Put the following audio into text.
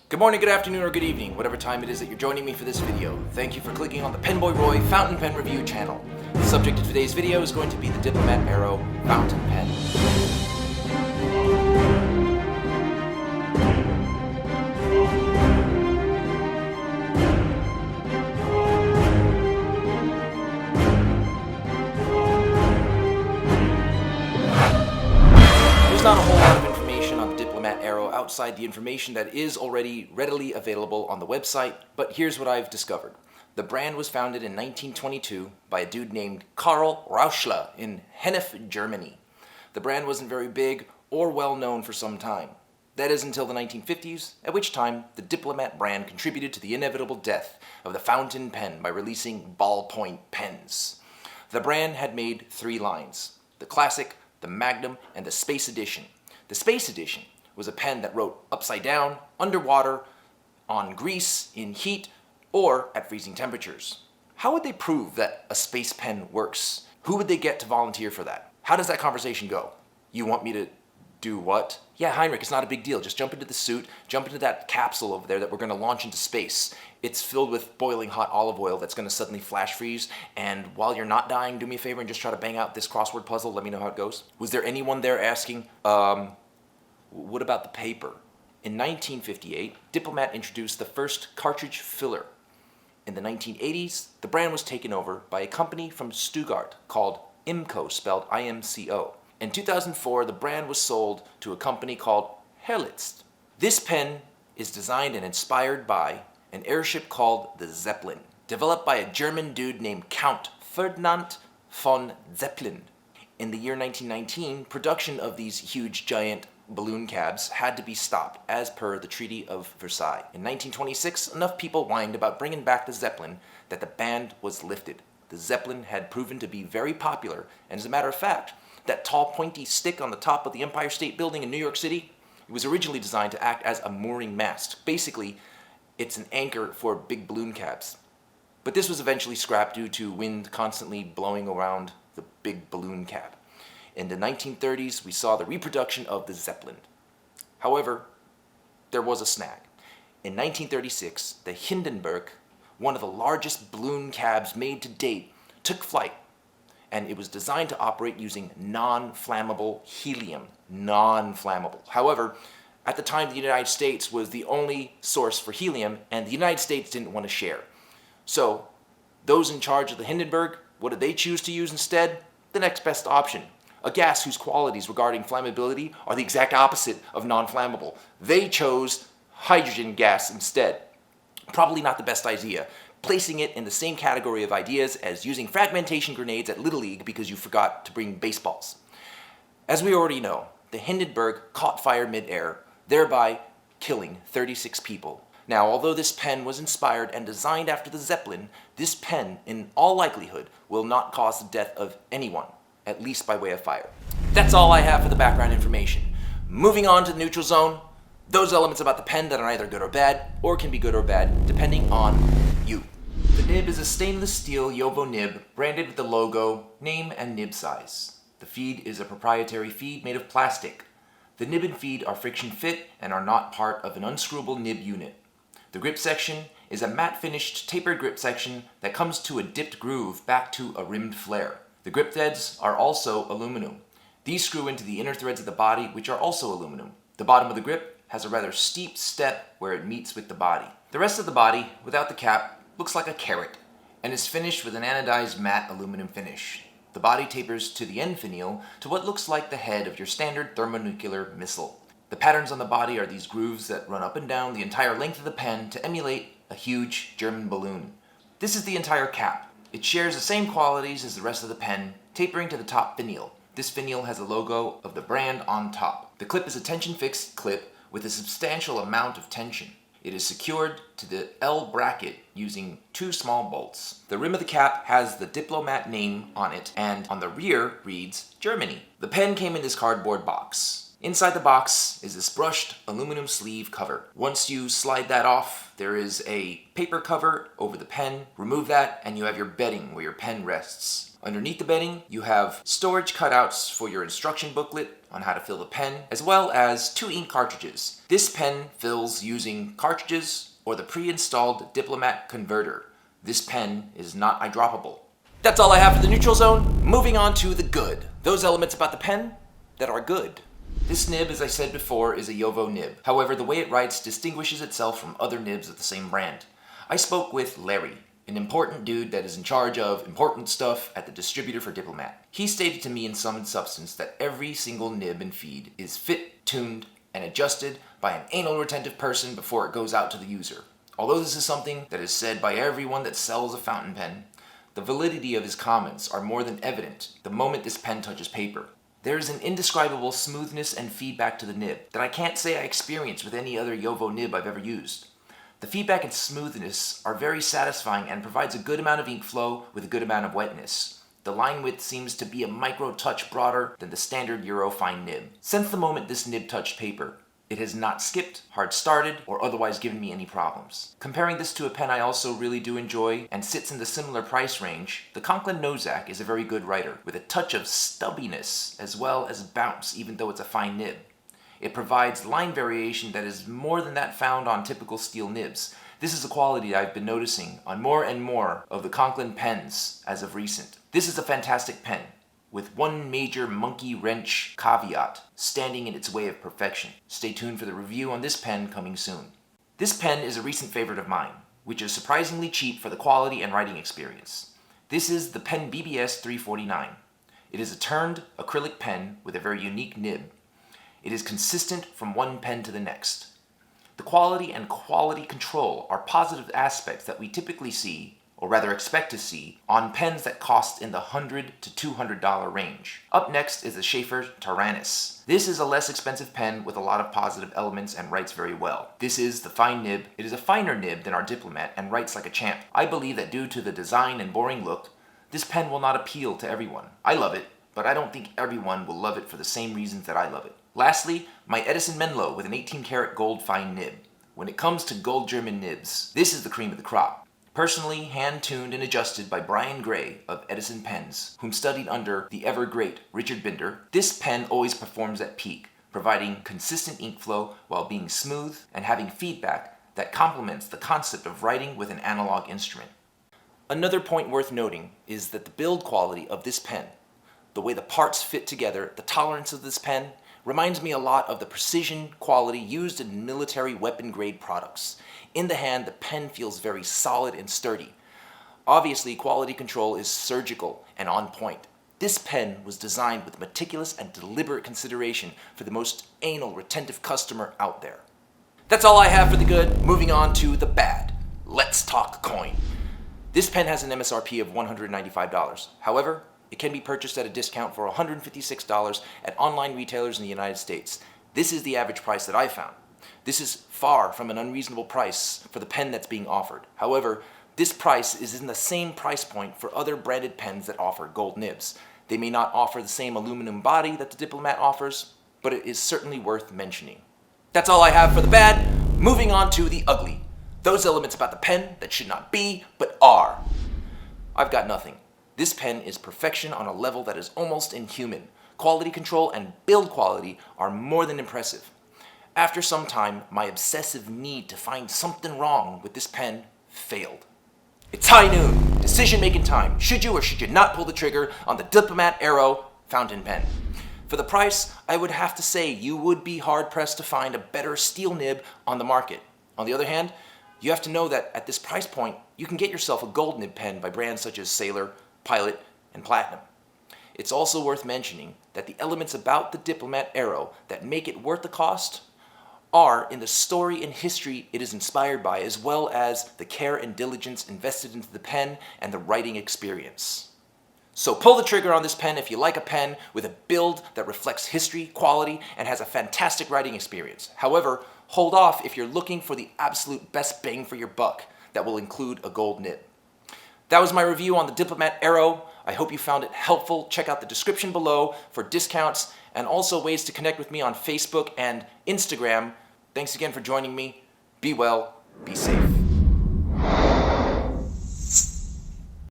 Good morning, good afternoon, or good evening, whatever time it is that you're joining me for this video. Thank you for clicking on the Penboy Roy Fountain Pen Review channel. The subject of today's video is going to be the Diplomat Aero Fountain Pen. There's not a whole lot of information on the Diplomat Aero outside the information that is already readily available on the website, but here's what I've discovered. The brand was founded in 1922 by a dude named Karl Rauschler in Hennef, Germany. The brand wasn't very big or well known for some time. That is until the 1950s, at which time the Diplomat brand contributed to the inevitable death of the fountain pen by releasing ballpoint pens. The brand had made three lines: the Classic, the Magnum, and the Space Edition. The Space Edition was a pen that wrote upside down, underwater, on grease, in heat, or at freezing temperatures. How would they prove that a space pen works? Who would they get to volunteer for that? How does that conversation go? You want me to do what? Yeah, Heinrich, it's not a big deal. Just jump into the suit, jump into that capsule over there that we're going to launch into space. It's filled with boiling hot olive oil that's going to suddenly flash freeze, and while you're not dying, do me a favor and just try to bang out this crossword puzzle. Let me know how it goes. Was there anyone there asking, what about the paper? In 1958, Diplomat introduced the first cartridge filler. In the 1980s, the brand was taken over by a company from Stuttgart called Imco, spelled I-M-C-O. In 2004, the brand was sold to a company called Herlitz. This pen is designed and inspired by an airship called the Zeppelin, developed by a German dude named Count Ferdinand von Zeppelin. In the year 1919, production of these huge giant balloon cabs had to be stopped as per the Treaty of Versailles. In 1926, enough people whined about bringing back the Zeppelin that the ban was lifted. The Zeppelin had proven to be very popular, and as a matter of fact, that tall pointy stick on the top of the Empire State Building in New York City, it was originally designed to act as a mooring mast. Basically, it's an anchor for big balloon cabs. But this was eventually scrapped due to wind constantly blowing around the big balloon cab. In the 1930s, we saw the reproduction of the Zeppelin. However, there was a snag. In 1936, the Hindenburg, one of the largest balloon cabs made to date, took flight, and it was designed to operate using non-flammable helium. Non-flammable. However, at the time, the United States was the only source for helium, and the United States didn't want to share. So, those in charge of the Hindenburg, what did they choose to use instead? The next best option. A gas whose qualities regarding flammability are the exact opposite of non-flammable. They chose hydrogen gas instead. Probably not the best idea, placing it in the same category of ideas as using fragmentation grenades at Little League because you forgot to bring baseballs. As we already know, the Hindenburg caught fire mid-air, thereby killing 36 people. Now, although this pen was inspired and designed after the Zeppelin, this pen, in all likelihood, will not cause the death of anyone, at least by way of fire. That's all I have for the background information. Moving on to the neutral zone, those elements about the pen that are either good or bad, or can be good or bad, depending on you. The nib is a stainless steel Yovo nib, branded with the logo, name, and nib size. The feed is a proprietary feed made of plastic. The nib and feed are friction fit and are not part of an unscrewable nib unit. The grip section is a matte finished tapered grip section that comes to a dipped groove back to a rimmed flare. The grip threads are also aluminum. These screw into the inner threads of the body, which are also aluminum. The bottom of the grip has a rather steep step where it meets with the body. The rest of the body, without the cap, looks like a carrot and is finished with an anodized matte aluminum finish. The body tapers to the end finial to what looks like the head of your standard thermonuclear missile. The patterns on the body are these grooves that run up and down the entire length of the pen to emulate a huge German balloon. This is the entire cap. It shares the same qualities as the rest of the pen, tapering to the top finial. This finial has a logo of the brand on top. The clip is a tension-fixed clip with a substantial amount of tension. It is secured to the L bracket using two small bolts. The rim of the cap has the Diplomat name on it, and on the rear reads Germany. The pen came in this cardboard box. Inside the box is this brushed aluminum sleeve cover. Once you slide that off, there is a paper cover over the pen. Remove that and you have your bedding where your pen rests. Underneath the bedding, you have storage cutouts for your instruction booklet on how to fill the pen, as well as 2 ink cartridges. This pen fills using cartridges or the pre-installed Diplomat converter. This pen is not eyedroppable. That's all I have for the neutral zone. Moving on to the good. Those elements about the pen that are good. This nib, as I said before, is a JoWo nib. However, the way it writes distinguishes itself from other nibs of the same brand. I spoke with Larry, an important dude that is in charge of important stuff at the distributor for Diplomat. He stated to me in sum and substance that every single nib and feed is fit, tuned, and adjusted by an anal retentive person before it goes out to the user. Although this is something that is said by everyone that sells a fountain pen, the validity of his comments are more than evident the moment this pen touches paper. There is an indescribable smoothness and feedback to the nib that I can't say I experienced with any other JoWo nib I've ever used. The feedback and smoothness are very satisfying and provides a good amount of ink flow with a good amount of wetness. The line width seems to be a micro touch broader than the standard Euro fine nib. Since the moment this nib touched paper, it has not skipped, hard started, or otherwise given me any problems. Comparing this to a pen I also really do enjoy and sits in the similar price range, the Conklin Nozac is a very good writer with a touch of stubbiness as well as bounce even though it's a fine nib. It provides line variation that is more than that found on typical steel nibs. This is a quality I've been noticing on more and more of the Conklin pens as of recent. This is a fantastic pen, with one major monkey wrench caveat standing in its way of perfection. Stay tuned for the review on this pen coming soon. This pen is a recent favorite of mine, which is surprisingly cheap for the quality and writing experience. This is the Pen BBS 349. It is a turned acrylic pen with a very unique nib. It is consistent from one pen to the next. The quality and quality control are positive aspects that we typically see, or rather expect to see, on pens that cost in the $100 to $200 range. Up next is the Sheaffer Tyrannus. This is a less expensive pen with a lot of positive elements and writes very well. This is the fine nib. It is a finer nib than our Diplomat and writes like a champ. I believe that due to the design and boring look, this pen will not appeal to everyone. I love it, but I don't think everyone will love it for the same reasons that I love it. Lastly, my Edison Menlo with an 18 karat gold fine nib. When it comes to gold German nibs, this is the cream of the crop. Personally hand-tuned and adjusted by Brian Gray of Edison Pens, whom studied under the ever-great Richard Binder, this pen always performs at peak, providing consistent ink flow while being smooth and having feedback that complements the concept of writing with an analog instrument. Another point worth noting is that the build quality of this pen, the way the parts fit together, the tolerance of this pen, reminds me a lot of the precision quality used in military weapon grade products. In the hand, the pen feels very solid and sturdy. Obviously, quality control is surgical and on point. This pen was designed with meticulous and deliberate consideration for the most anal retentive customer out there. That's all I have for the good. Moving on to the bad. Let's talk coin. This pen has an MSRP of $195. However, it can be purchased at a discount for $156 at online retailers in the United States. This is the average price that I found. This is far from an unreasonable price for the pen that's being offered. However, this price is in the same price point for other branded pens that offer gold nibs. They may not offer the same aluminum body that the Diplomat offers, but it is certainly worth mentioning. That's all I have for the bad. Moving on to the ugly. Those elements about the pen that should not be, but are. I've got nothing. This pen is perfection on a level that is almost inhuman. Quality control and build quality are more than impressive. After some time, my obsessive need to find something wrong with this pen failed. It's high noon, decision-making time. Should you or should you not pull the trigger on the Diplomat Aero fountain pen? For the price, I would have to say you would be hard-pressed to find a better steel nib on the market. On the other hand, you have to know that at this price point, you can get yourself a gold nib pen by brands such as Sailor, Pilot, and Platinum. It's also worth mentioning that the elements about the Diplomat Aero that make it worth the cost are in the story and history it is inspired by, as well as the care and diligence invested into the pen and the writing experience. So pull the trigger on this pen if you like a pen with a build that reflects history, quality, and has a fantastic writing experience. However, hold off if you're looking for the absolute best bang for your buck that will include a gold nib. That was my review on the Diplomat Aero. I hope you found it helpful. Check out the description below for discounts and also ways to connect with me on Facebook and Instagram. Thanks again for joining me. Be well, be safe.